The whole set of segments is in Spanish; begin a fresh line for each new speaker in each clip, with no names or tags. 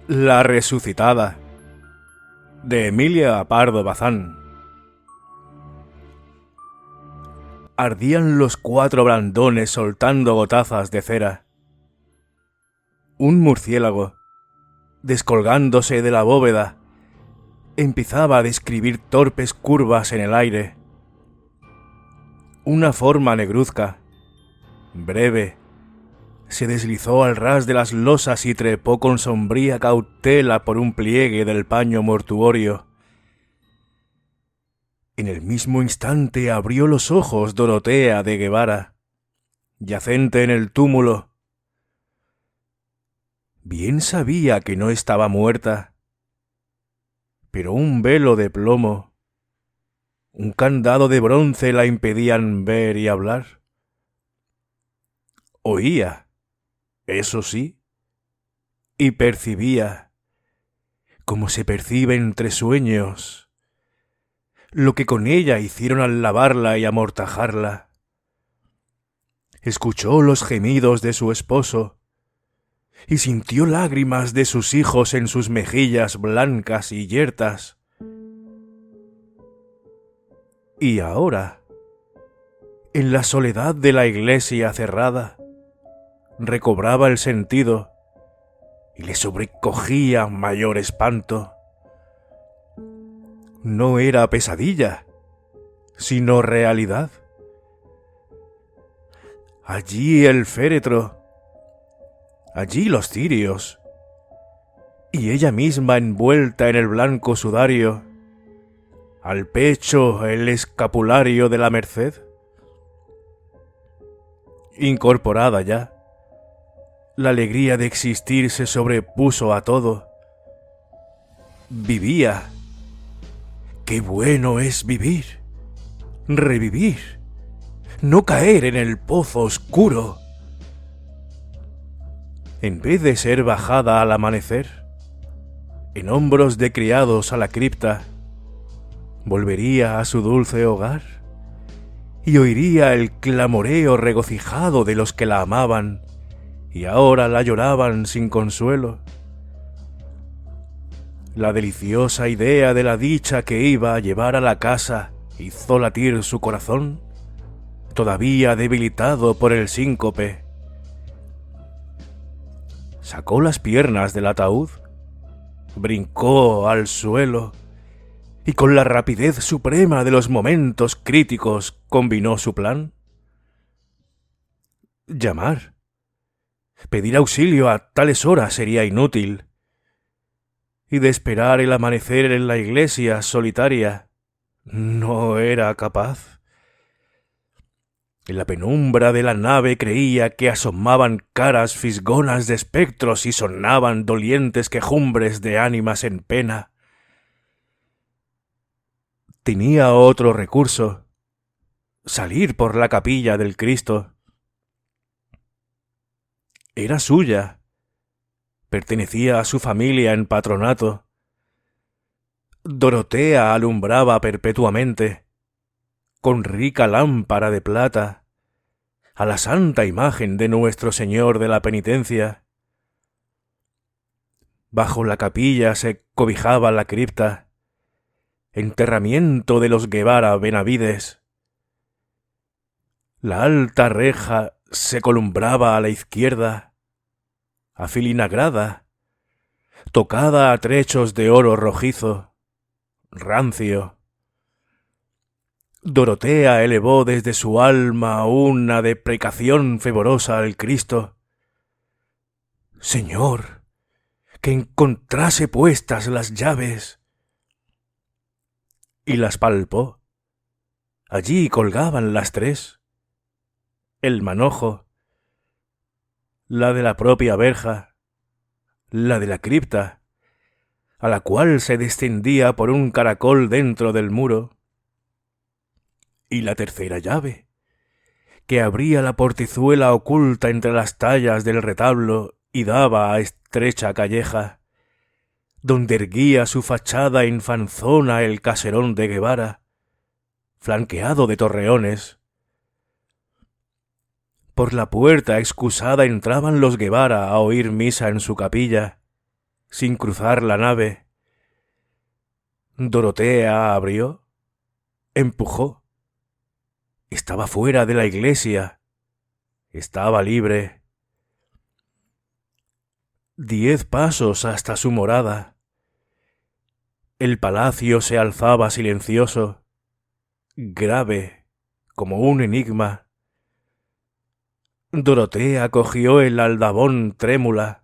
La resucitada de Emilia Pardo Bazán. Ardían los 4 brandones soltando gotazas de cera. Un murciélago, descolgándose de la bóveda, empezaba a describir torpes curvas en el aire. Una forma negruzca, breve, se deslizó al ras de las losas y trepó con sombría cautela por un pliegue del paño mortuorio. En el mismo instante abrió los ojos Dorotea de Guevara, yacente en el túmulo. Bien sabía que no estaba muerta, pero un velo de plomo, un candado de bronce la impedían ver y hablar. Oía, eso sí, y percibía, como se percibe entre sueños, lo que con ella hicieron al lavarla y amortajarla. Escuchó los gemidos de su esposo y sintió lágrimas de sus hijos en sus mejillas blancas y yertas. Y ahora, en la soledad de la iglesia cerrada, recobraba el sentido y le sobrecogía mayor espanto. No era pesadilla, sino realidad. Allí el féretro, allí los cirios, y ella misma envuelta en el blanco sudario, al pecho el escapulario de la Merced. Incorporada ya, la alegría de existir se sobrepuso a todo. Vivía. ¡Qué bueno es vivir! Revivir. No caer en el pozo oscuro. En vez de ser bajada al amanecer, en hombros de criados a la cripta, volvería a su dulce hogar y oiría el clamoreo regocijado de los que la amaban y ahora la lloraban sin consuelo. La deliciosa idea de la dicha que iba a llevar a la casa hizo latir su corazón, todavía debilitado por el síncope. Sacó las piernas del ataúd, brincó al suelo y con la rapidez suprema de los momentos críticos combinó su plan. Llamar. Pedir auxilio a tales horas sería inútil, y de esperar el amanecer en la iglesia solitaria no era capaz. En la penumbra de la nave creía que asomaban caras fisgonas de espectros y sonaban dolientes quejumbres de ánimas en pena. Tenía otro recurso: salir por la capilla del Cristo. Era suya, pertenecía a su familia en patronato. Dorotea alumbraba perpetuamente, con rica lámpara de plata, a la santa imagen de Nuestro Señor de la Penitencia. Bajo la capilla se cobijaba la cripta, enterramiento de los Guevara Benavides. La alta reja se columbraba a la izquierda, afilinagrada, tocada a trechos de oro rojizo, rancio. Dorotea elevó desde su alma una deprecación fervorosa al Cristo. Señor, que encontrase puestas las llaves. Y las palpó. Allí colgaban las 3. El manojo, la de la propia verja, la de la cripta, a la cual se descendía por un caracol dentro del muro, y la tercera llave, que abría la portezuela oculta entre las tallas del retablo y daba a estrecha calleja, donde erguía su fachada infanzona el caserón de Guevara, flanqueado de torreones. Por la puerta excusada entraban los Guevara a oír misa en su capilla, sin cruzar la nave. Dorotea abrió, empujó. Estaba fuera de la iglesia. Estaba libre. 10 pasos hasta su morada. El palacio se alzaba silencioso, grave, como un enigma. Dorotea cogió el aldabón trémula,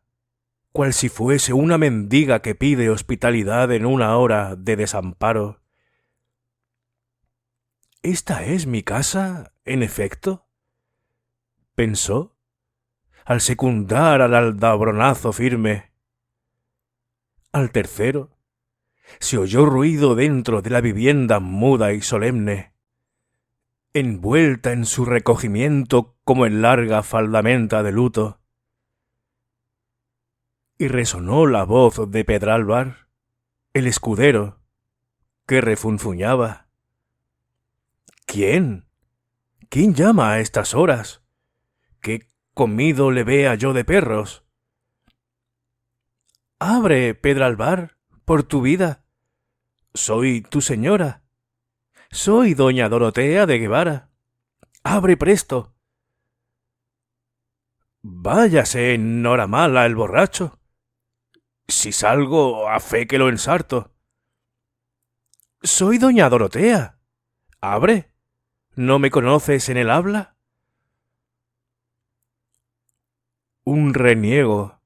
cual si fuese una mendiga que pide hospitalidad en una hora de desamparo. ¿Esta es mi casa, en efecto?, pensó, al secundar al aldabronazo firme. Al tercero, se oyó ruido dentro de la vivienda muda y solemne, envuelta en su recogimiento como en larga faldamenta de luto. Y resonó la voz de Pedralbar, el escudero, que refunfuñaba. ¿Quién? ¿Quién llama a estas horas? ¿Qué comido le vea yo de perros? Abre, Pedralbar, por tu vida. Soy tu señora. Soy doña Dorotea de Guevara. Abre presto. Váyase en hora mala el borracho. Si salgo, a fe que lo ensarto. Soy doña Dorotea. Abre. ¿No me conoces en el habla? Un reniego,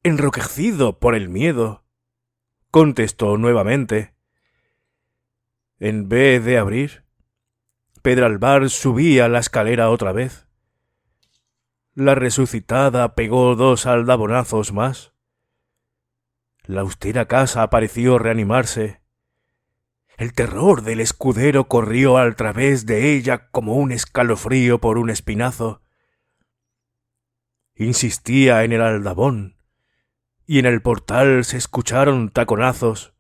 enroquecido por el miedo, contestó nuevamente. En vez de abrir, Pedralbar subía la escalera otra vez. La resucitada pegó 2 aldabonazos más. La austera casa pareció reanimarse. El terror del escudero corrió al través de ella como un escalofrío por un espinazo. Insistía en el aldabón, y en el portal se escucharon taconazos,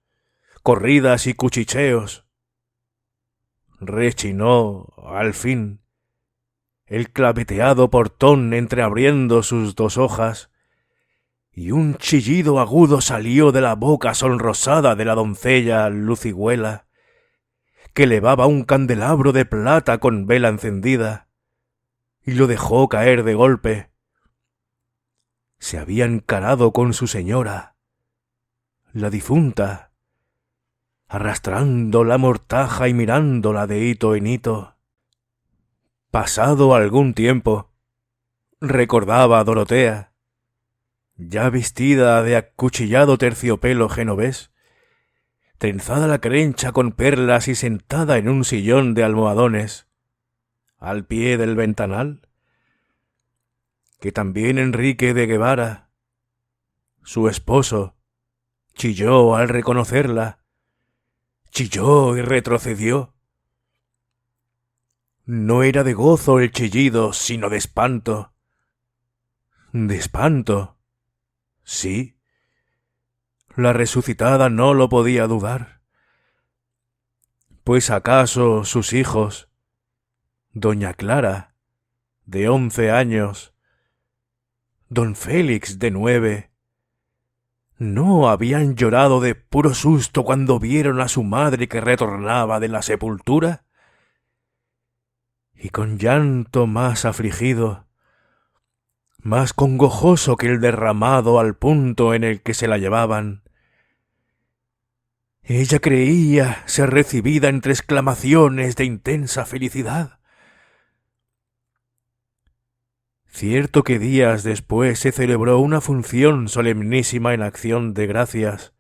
corridas y cuchicheos. Rechinó, al fin, el claveteado portón entreabriendo sus 2 hojas, y un chillido agudo salió de la boca sonrosada de la doncella Lucigüela, que elevaba un candelabro de plata con vela encendida, y lo dejó caer de golpe. Se había encarado con su señora, la difunta, arrastrando la mortaja y mirándola de hito en hito. Pasado algún tiempo, recordaba a Dorotea, ya vestida de acuchillado terciopelo genovés, trenzada la crencha con perlas y sentada en un sillón de almohadones, al pie del ventanal, que también Enrique de Guevara, su esposo, chilló al reconocerla, chilló y retrocedió. No era de gozo el chillido, sino de espanto. De espanto. Sí. La resucitada no lo podía dudar. Pues acaso sus hijos, doña Clara, de 11 años, don Félix, de 9, ¿no habían llorado de puro susto cuando vieron a su madre que retornaba de la sepultura? Y con llanto más afligido, más congojoso que el derramado al punto en el que se la llevaban, ella creía ser recibida entre exclamaciones de intensa felicidad. Cierto que días después se celebró una función solemnísima en acción de gracias.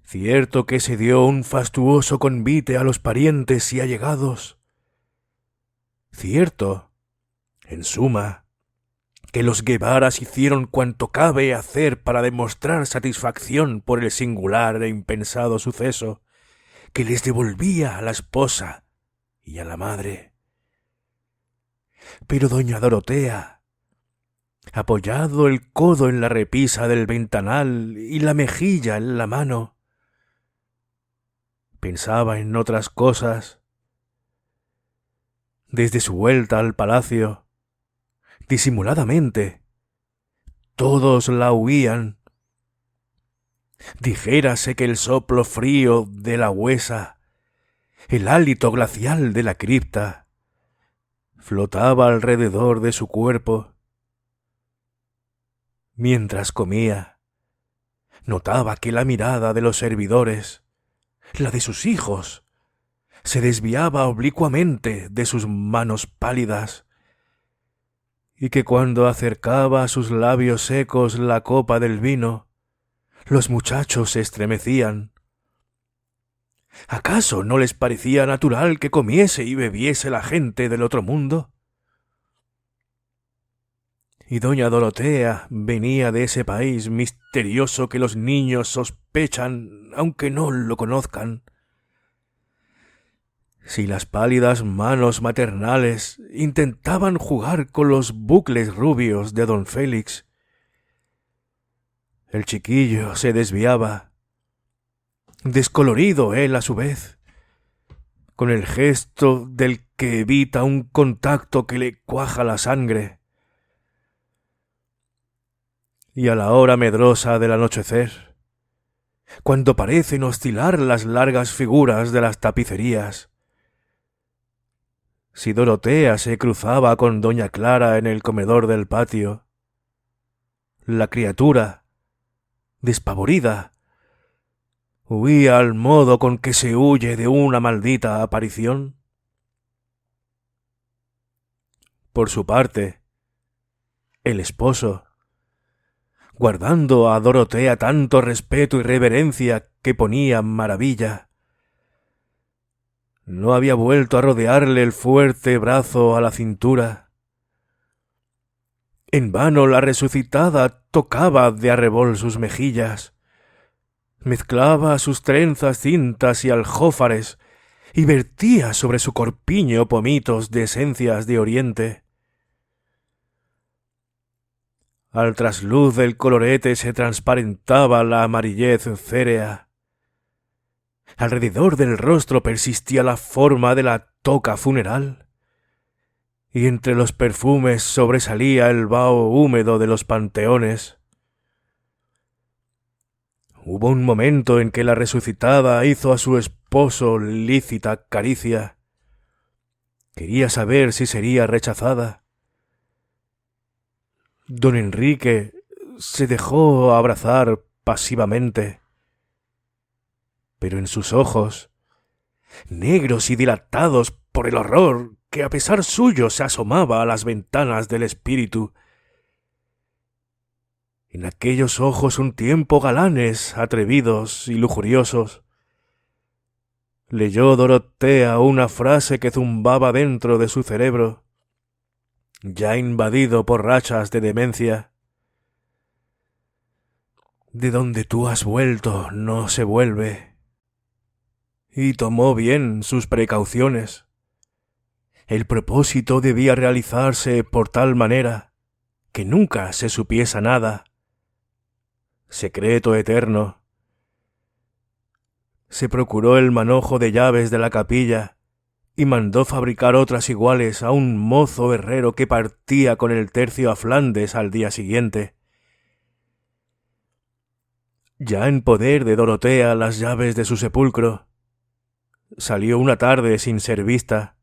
Cierto que se dio un fastuoso convite a los parientes y allegados. Cierto, en suma, que los Guevaras hicieron cuanto cabe hacer para demostrar satisfacción por el singular e impensado suceso que les devolvía a la esposa y a la madre. Pero doña Dorotea, apoyado el codo en la repisa del ventanal y la mejilla en la mano, pensaba en otras cosas. Desde su vuelta al palacio, disimuladamente, todos la huían, Dijérase que el soplo frío de la huesa, el hálito glacial de la cripta, flotaba alrededor de su cuerpo. Mientras comía, notaba que la mirada de los servidores, la de sus hijos, se desviaba oblicuamente de sus manos pálidas, y que cuando acercaba a sus labios secos la copa del vino, los muchachos se estremecían. ¿Acaso no les parecía natural que comiese y bebiese la gente del otro mundo? Y doña Dorotea venía de ese país misterioso que los niños sospechan, aunque no lo conozcan. Si las pálidas manos maternales intentaban jugar con los bucles rubios de don Félix, el chiquillo se desviaba, descolorido él a su vez, con el gesto del que evita un contacto que le cuaja la sangre. Y a la hora medrosa del anochecer, cuando parecen oscilar las largas figuras de las tapicerías, si Dorotea se cruzaba con doña Clara en el comedor del patio, la criatura, despavorida, huía al modo con que se huye de una maldita aparición. Por su parte, el esposo, guardando a Dorotea tanto respeto y reverencia que ponía maravilla, no había vuelto a rodearle el fuerte brazo a la cintura. En vano la resucitada tocaba de arrebol sus mejillas, mezclaba sus trenzas cintas y aljófares y vertía sobre su corpiño pomitos de esencias de oriente. Al trasluz del colorete se transparentaba la amarillez cérea. Alrededor del rostro persistía la forma de la toca funeral, y entre los perfumes sobresalía el vaho húmedo de los panteones. Hubo un momento en que la resucitada hizo a su esposo lícita caricia. Quería saber si sería rechazada. Don Enrique se dejó abrazar pasivamente, pero en sus ojos, negros y dilatados por el horror que a pesar suyo se asomaba a las ventanas del espíritu, en aquellos ojos un tiempo galanes, atrevidos y lujuriosos, leyó Dorotea una frase que zumbaba dentro de su cerebro, ya invadido por rachas de demencia. De donde tú has vuelto no se vuelve. Y tomó bien sus precauciones. El propósito debía realizarse por tal manera que nunca se supiese nada. Secreto eterno. Se procuró el manojo de llaves de la capilla y mandó fabricar otras iguales a un mozo herrero que partía con el tercio a Flandes al día siguiente. Ya en poder de Dorotea las llaves de su sepulcro, salió una tarde sin ser vista,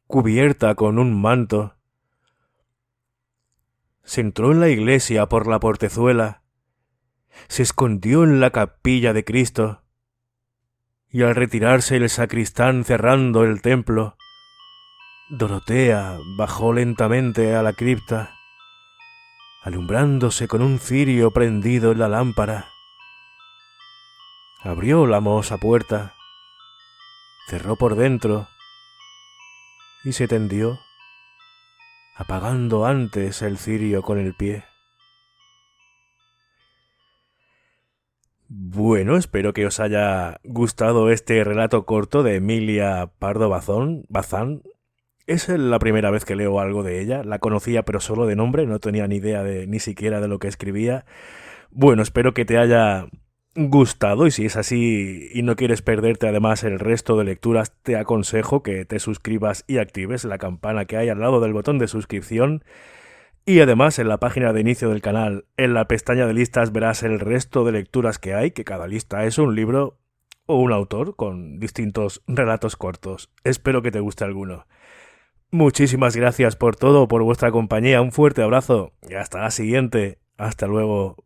cubierta con un manto. Se entró en la iglesia por la portezuela, se escondió en la capilla de Cristo, y al retirarse el sacristán cerrando el templo, Dorotea bajó lentamente a la cripta, alumbrándose con un cirio prendido en la lámpara. Abrió la mohosa puerta, cerró por dentro y se tendió, apagando antes el cirio con el pie. Bueno, espero que os haya gustado este relato corto de Emilia Pardo Bazán. Es la primera vez que leo algo de ella. La conocía pero solo de nombre, no tenía ni idea ni siquiera de lo que escribía. Bueno, espero que te haya gustado, y si es así y no quieres perderte además el resto de lecturas, te aconsejo que te suscribas y actives la campana que hay al lado del botón de suscripción. Y además en la página de inicio del canal, en la pestaña de listas verás el resto de lecturas que hay, que cada lista es un libro o un autor con distintos relatos cortos. Espero que te guste alguno. Muchísimas gracias por todo, por vuestra compañía, un fuerte abrazo y hasta la siguiente. Hasta luego.